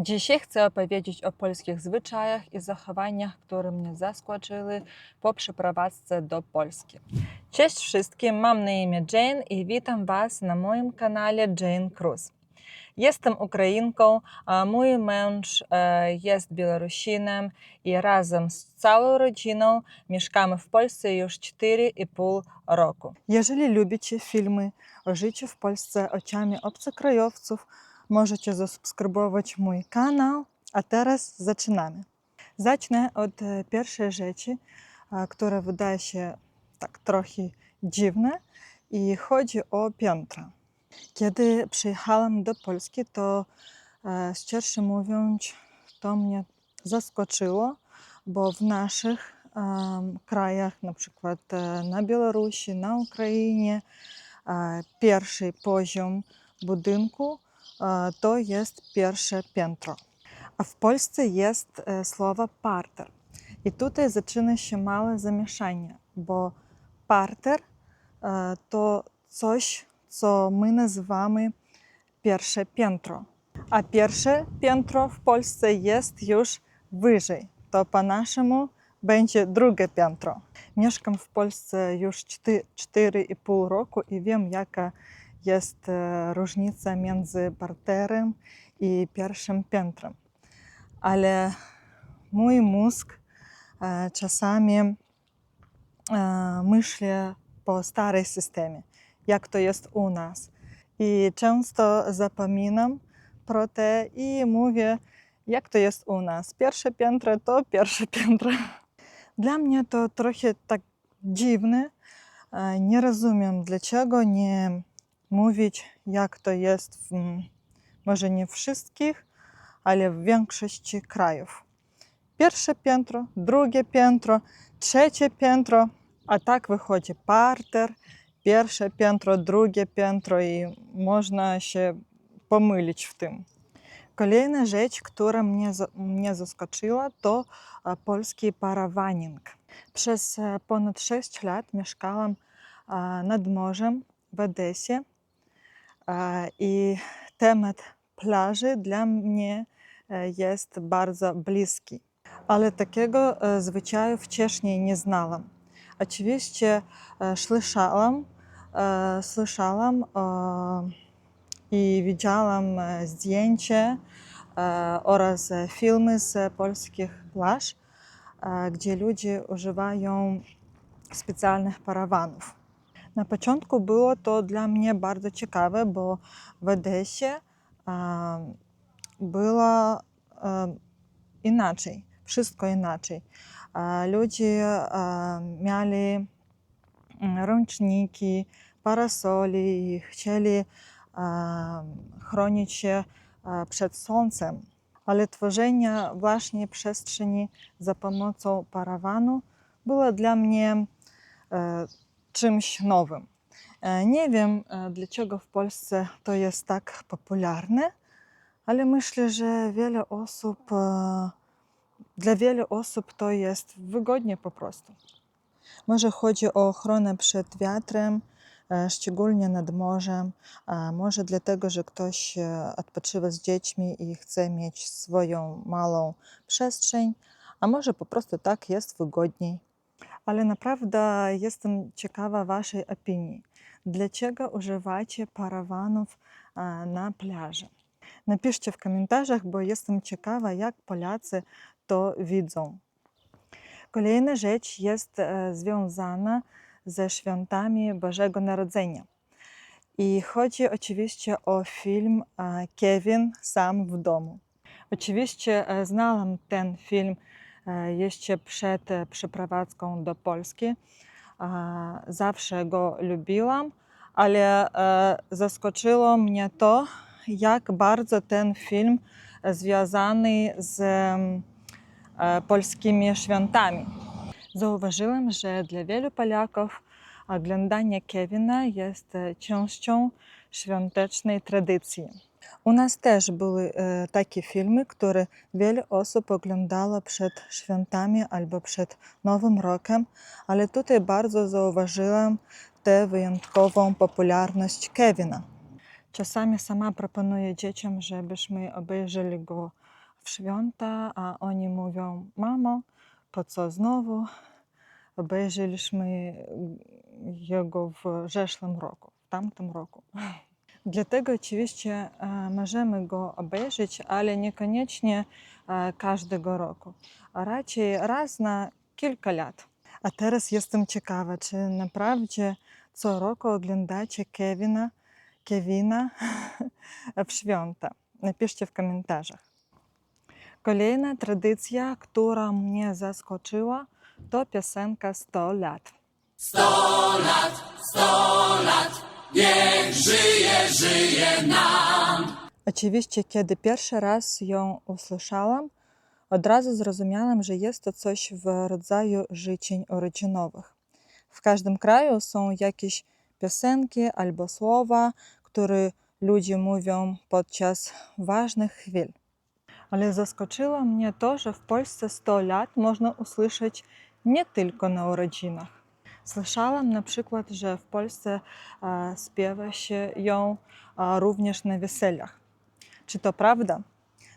Dzisiaj chcę opowiedzieć o polskich zwyczajach i zachowaniach, które mnie zaskoczyły po przeprowadzce do Polski. Cześć wszystkim, mam na imię Jane i witam Was na moim kanale Jane Cruz. Jestem Ukrainką, a mój mąż jest Białorusinem i razem z całą rodziną mieszkamy w Polsce już 4,5 roku. Jeżeli lubicie filmy o życiu w Polsce oczami obcokrajowców, możecie zasubskrybować mój kanał, a teraz zaczynamy. Zacznę od pierwszej rzeczy, która wydaje się tak trochę dziwna i chodzi o piętra. Kiedy przyjechałam do Polski, to szczerze mówiąc, to mnie zaskoczyło, bo w naszych krajach, na przykład na Białorusi, na Ukrainie, pierwszy poziom budynku to jest pierwsze piętro. A w Polsce jest słowo parter. I tutaj zaczyna się małe zamieszanie, bo parter to coś, co my nazywamy pierwsze piętro. A pierwsze piętro w Polsce jest już wyżej. To po naszemu będzie drugie piętro. Mieszkam w Polsce już 4,5 roku i wiem, jaka jest różnica między parterem i pierwszym piętrem. Ale mój mózg czasami myśli po starym systemie, jak to jest u nas. I często zapominam pro to i mówię, jak to jest u nas. Pierwsze piętro to pierwsze piętro. Dla mnie to trochę tak dziwne. Nie rozumiem, dlaczego nie mówić, jak to jest może nie wszystkich, ale w większości krajów. Pierwsze piętro, drugie piętro, trzecie piętro, a tak wychodzi parter, pierwsze piętro, drugie piętro i można się pomylić w tym. Kolejna rzecz, która mnie zaskoczyła, to polski parawaning. Przez ponad 6 lat mieszkałam nad morzem w Odesie i temat plaży dla mnie jest bardzo bliski. Ale takiego zwyczaju wcześniej nie znałam. Oczywiście słyszałam i widziałam zdjęcia oraz filmy z polskich plaż, gdzie ludzie używają specjalnych parawanów. Na początku było to dla mnie bardzo ciekawe, bo w Odesie było inaczej, wszystko inaczej. Ludzie mieli ręczniki, parasoli i chcieli chronić się przed słońcem. Ale tworzenie właśnie przestrzeni za pomocą parawanu było dla mnie czymś nowym. Nie wiem, dlaczego w Polsce to jest tak popularne, ale myślę, że dla wielu osób to jest wygodnie po prostu. Może chodzi o ochronę przed wiatrem, szczególnie nad morzem, może dlatego, że ktoś odpoczywa z dziećmi i chce mieć swoją małą przestrzeń, a może po prostu tak jest wygodniej. Ale naprawdę jestem ciekawa Waszej opinii. Dlaczego używacie parawanów na plaży? Napiszcie w komentarzach, bo jestem ciekawa, jak Polacy to widzą. Kolejna rzecz jest związana ze świętami Bożego Narodzenia. I chodzi oczywiście o film Kevin sam w domu. Oczywiście znałam ten film jeszcze przed przeprowadzką do Polski. Zawsze go lubiłam, ale zaskoczyło mnie to, jak bardzo ten film związany z polskimi świętami. Zauważyłam, że dla wielu Polaków oglądanie Kevina jest częścią świątecznej tradycji. U nas też były takie filmy, które wiele osób oglądało przed świętami albo przed Nowym Rokiem, ale tutaj bardzo zauważyłam tę wyjątkową popularność Kevina. Czasami sama proponuję dzieciom, żebyśmy obejrzeli go w święta, a oni mówią: mamo, po co znowu? Obejrzeliśmy jego w zeszłym roku, w tamtym roku. Dlatego oczywiście możemy go obejrzeć, ale niekoniecznie każdego roku, a raczej raz na kilka lat. A teraz jestem ciekawa, czy naprawdę co roku oglądacie Kevina w święta. Napiszcie w komentarzach. Kolejna tradycja, która mnie zaskoczyła, to piosenka 100 lat. 100 lat, 100 lat, niech żyje, żyje nam. Oczywiście, kiedy pierwszy raz ją usłyszałam, od razu zrozumiałam, że jest to coś w rodzaju życzeń urodzinowych. W każdym kraju są jakieś piosenki albo słowa, które ludzie mówią podczas ważnych chwil. Ale zaskoczyło mnie to, że w Polsce 100 lat można usłyszeć nie tylko na urodzinach. Słyszałam na przykład, że w Polsce śpiewa się ją również na weseliach. Czy to prawda?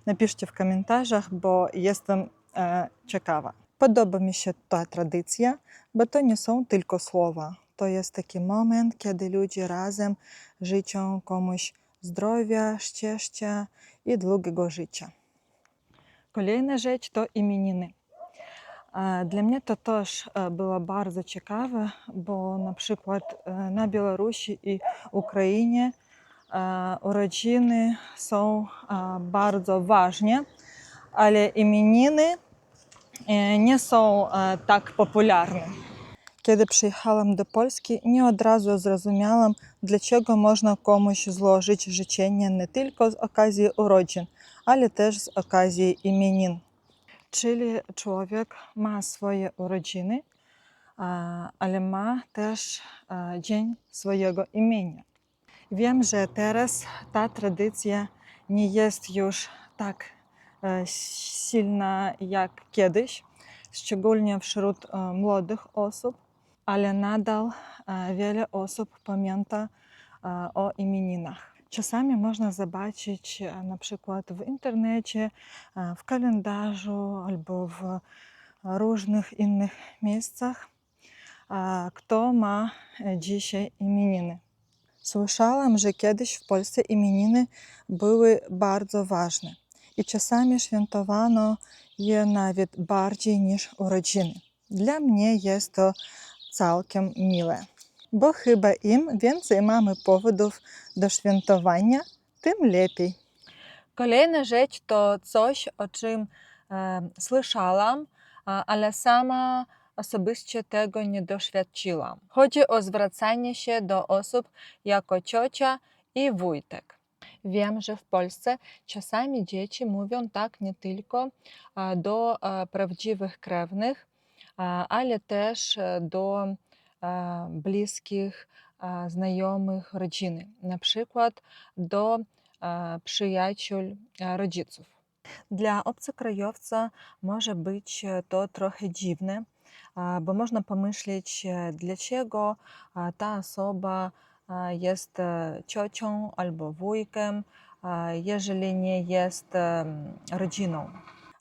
Napiszcie w komentarzach, bo jestem ciekawa. Podoba mi się ta tradycja, bo to nie są tylko słowa. To jest taki moment, kiedy ludzie razem życzą komuś zdrowia, szczęścia i długiego życia. Kolejna rzecz to imieniny. Dla mnie to też było bardzo ciekawe, bo na przykład na Białorusi i Ukrainie urodziny są bardzo ważne, ale imieniny nie są tak popularne. Kiedy przyjechałam do Polski, nie od razu zrozumiałam, dlaczego można komuś złożyć życzenie nie tylko z okazji urodzin, ale też z okazji imienin. Czyli człowiek ma swoje urodziny, ale ma też dzień swojego imienia. Wiem, że teraz ta tradycja nie jest już tak silna jak kiedyś, szczególnie wśród młodych osób, ale nadal wiele osób pamięta o imieninach. Czasami można zobaczyć na przykład w internecie, w kalendarzu albo w różnych innych miejscach, kto ma dzisiaj imieniny. Słyszałam, że kiedyś w Polsce imieniny były bardzo ważne i czasami świętowano je nawet bardziej niż urodziny. Dla mnie jest to całkiem miłe, bo chyba im więcej mamy powodów do świętowania, tym lepiej. Kolejna rzecz to coś, o czym słyszałam, ale sama osobiście tego nie doświadczyłam. Chodzi o zwracanie się do osób jako ciocia i wujek. Wiem, że w Polsce czasami dzieci mówią tak nie tylko do prawdziwych krewnych, ale też do bliskich znajomych rodziny, na przykład do przyjaciół rodziców. Dla obcokrajowca może być to trochę dziwne, bo można pomyśleć, dlaczego ta osoba jest ciocią albo wujkiem, jeżeli nie jest rodziną.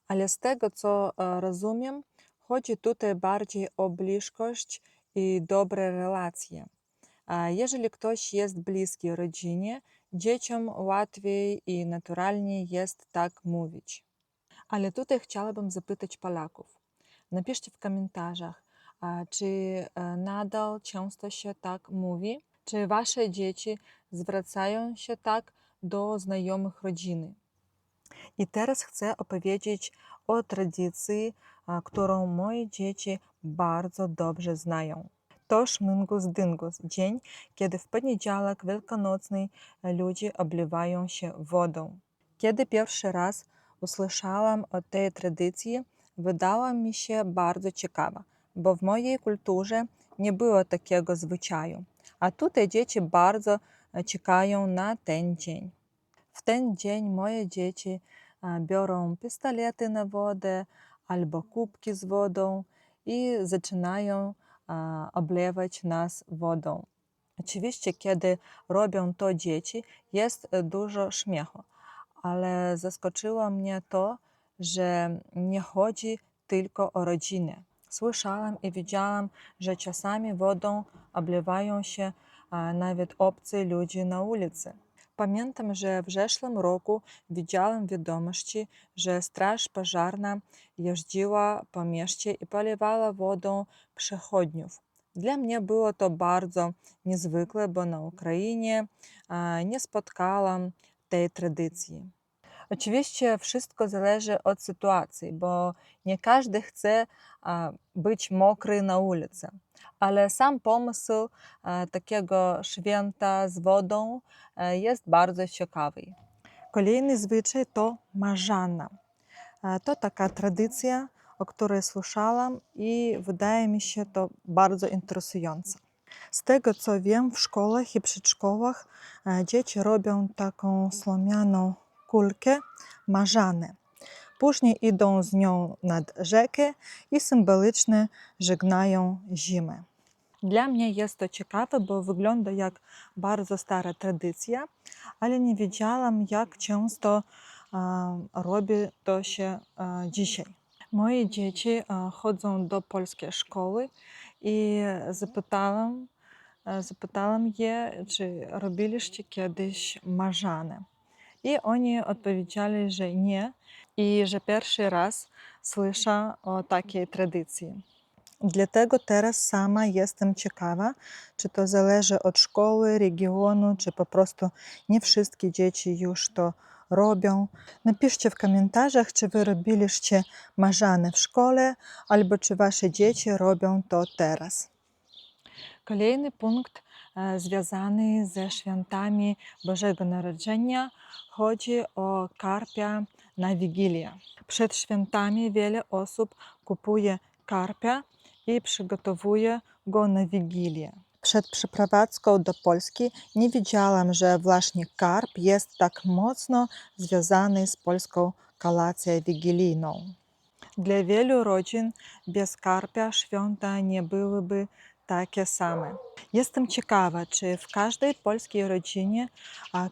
Ale z tego, co rozumiem, chodzi tutaj bardziej o bliskość i dobre relacje. Jeżeli ktoś jest bliski rodzinie, dzieciom łatwiej i naturalniej jest tak mówić. Ale tutaj chciałabym zapytać Polaków. Napiszcie w komentarzach, czy nadal często się tak mówi? Czy wasze dzieci zwracają się tak do znajomych rodziny? I teraz chcę opowiedzieć o tradycji, którą moje dzieci bardzo dobrze znają. To Szmingus Dyngus, dzień, kiedy w poniedziałek wielkanocny ludzie oblewają się wodą. Kiedy pierwszy raz usłyszałam o tej tradycji, wydała mi się bardzo ciekawa, bo w mojej kulturze nie było takiego zwyczaju, a tutaj dzieci bardzo czekają na ten dzień. W ten dzień moje dzieci biorą pistolety na wodę albo kubki z wodą i zaczynają oblewać nas wodą. Oczywiście, kiedy robią to dzieci, jest dużo śmiechu, ale zaskoczyło mnie to, że nie chodzi tylko o rodzinę. Słyszałam i widziałam, że czasami wodą oblewają się nawet obcy ludzie na ulicy. Pamiętam, że w zeszłym roku widziałam wiadomości, że straż pożarna jeździła po mieście i polewała wodą przechodniów. Dla mnie było to bardzo niezwykłe, bo na Ukrainie nie spotkałam tej tradycji. Oczywiście wszystko zależy od sytuacji, bo nie każdy chce być mokry na ulicy. Ale sam pomysł takiego święta z wodą jest bardzo ciekawy. Kolejny zwyczaj to marzanna. To taka tradycja, o której słyszałam i wydaje mi się to bardzo interesujące. Z tego co wiem, w szkołach i przedszkolach dzieci robią taką słomianą kulkę marzanę. Później idą z nią nad rzekę i symbolicznie żegnają zimę. Dla mnie jest to ciekawe, bo wygląda jak bardzo stara tradycja, ale nie wiedziałam, jak często robi to się dzisiaj. Moje dzieci chodzą do polskiej szkoły i zapytałam je, czy robiliście kiedyś marzanę. I oni odpowiedzieli, że nie i że pierwszy raz słyszę o takiej tradycji. Dlatego teraz sama jestem ciekawa, czy to zależy od szkoły, regionu, czy po prostu nie wszystkie dzieci już to robią. Napiszcie w komentarzach, czy wy robiliście marzanę w szkole, albo czy wasze dzieci robią to teraz. Kolejny punkt związany ze świętami Bożego Narodzenia. Chodzi o karpia na Wigilię. Przed świętami wiele osób kupuje karpia i przygotowuje go na Wigilię. Przed przeprowadzką do Polski nie wiedziałam, że właśnie karp jest tak mocno związany z polską kolacją wigilijną. Dla wielu rodzin bez karpia święta nie byłyby takie same. Jestem ciekawa, czy w każdej polskiej rodzinie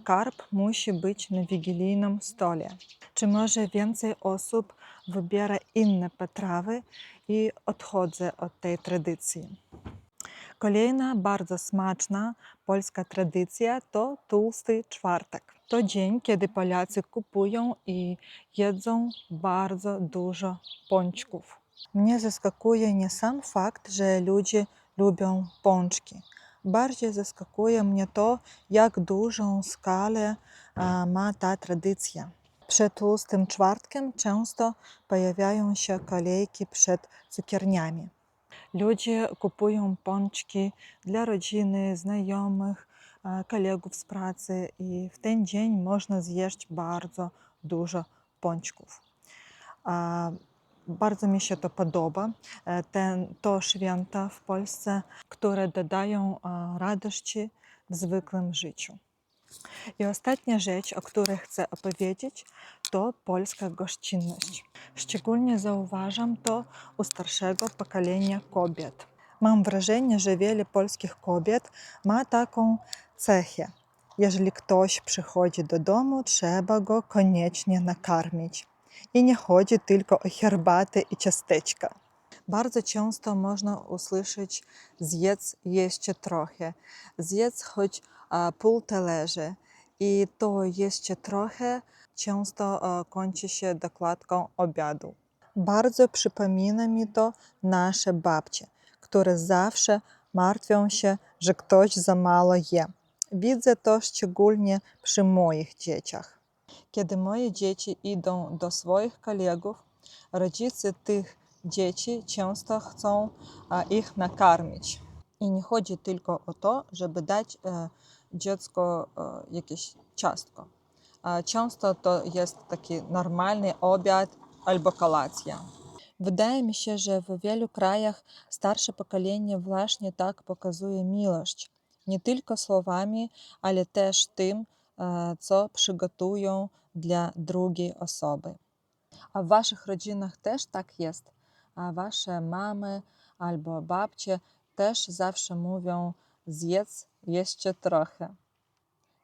karp musi być na wigilijnym stole. Czy może więcej osób wybiera inne potrawy i odchodzę od tej tradycji. Kolejna bardzo smaczna polska tradycja to Tłusty Czwartek. To dzień, kiedy Polacy kupują i jedzą bardzo dużo pączków. Mnie zaskakuje nie sam fakt, że ludzie lubią pączki. Bardziej zaskakuje mnie to, jak dużą skalę ma ta tradycja. Przed Tłustym Czwartkiem często pojawiają się kolejki przed cukierniami. Ludzie kupują pączki dla rodziny, znajomych, kolegów z pracy i w ten dzień można zjeść bardzo dużo pączków. Bardzo mi się to podoba, to święta w Polsce, które dodają radości w zwykłym życiu. I ostatnia rzecz, o której chcę opowiedzieć, to polska gościnność. Szczególnie zauważam to u starszego pokolenia kobiet. Mam wrażenie, że wiele polskich kobiet ma taką cechę. Jeżeli ktoś przychodzi do domu, trzeba go koniecznie nakarmić. I nie chodzi tylko o herbatę i ciasteczka. Bardzo często można usłyszeć: zjedz jeszcze trochę, zjedz choć pół talerza. I to jeszcze trochę często kończy się dokładką obiadu. Bardzo przypomina mi to nasze babcie, które zawsze martwią się, że ktoś za mało je. Widzę to szczególnie przy moich dzieciach. Kiedy moje dzieci idą do swoich kolegów, rodzice tych dzieci często chcą ich nakarmić. I nie chodzi tylko o to, żeby dać dziecku jakieś ciastko. Często to jest taki normalny obiad albo kolacja. Wydaje mi się, że w wielu krajach starsze pokolenie właśnie tak pokazuje miłość. Nie tylko słowami, ale też tym, co przygotują dla drugiej osoby. A w waszych rodzinach też tak jest? A wasze mamy albo babcie też zawsze mówią: zjedz jeszcze trochę.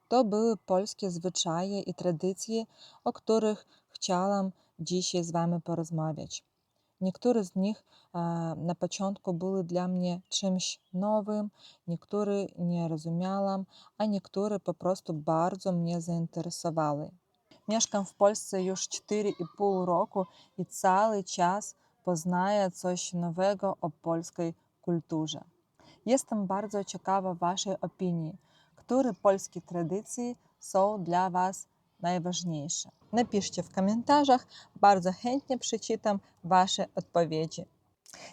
To były polskie zwyczaje i tradycje, o których chciałam dzisiaj z Wami porozmawiać. Niektóre z nich na początku były dla mnie czymś nowym, niektóre nie rozumiałam, a niektóre po prostu bardzo mnie zainteresowały. Mieszkam w Polsce już 4,5 roku i cały czas poznaję coś nowego o polskiej kulturze. Jestem bardzo ciekawa Waszej opinii. Które polskie tradycje są dla Was najważniejsze? Napiszcie w komentarzach, bardzo chętnie przeczytam Wasze odpowiedzi.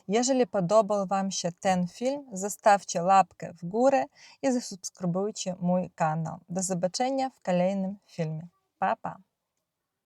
Jeżeli podobał Wam się ten film, zostawcie łapkę w górę i zasubskrybujcie mój kanał. Do zobaczenia w kolejnym filmie. Pa, pa!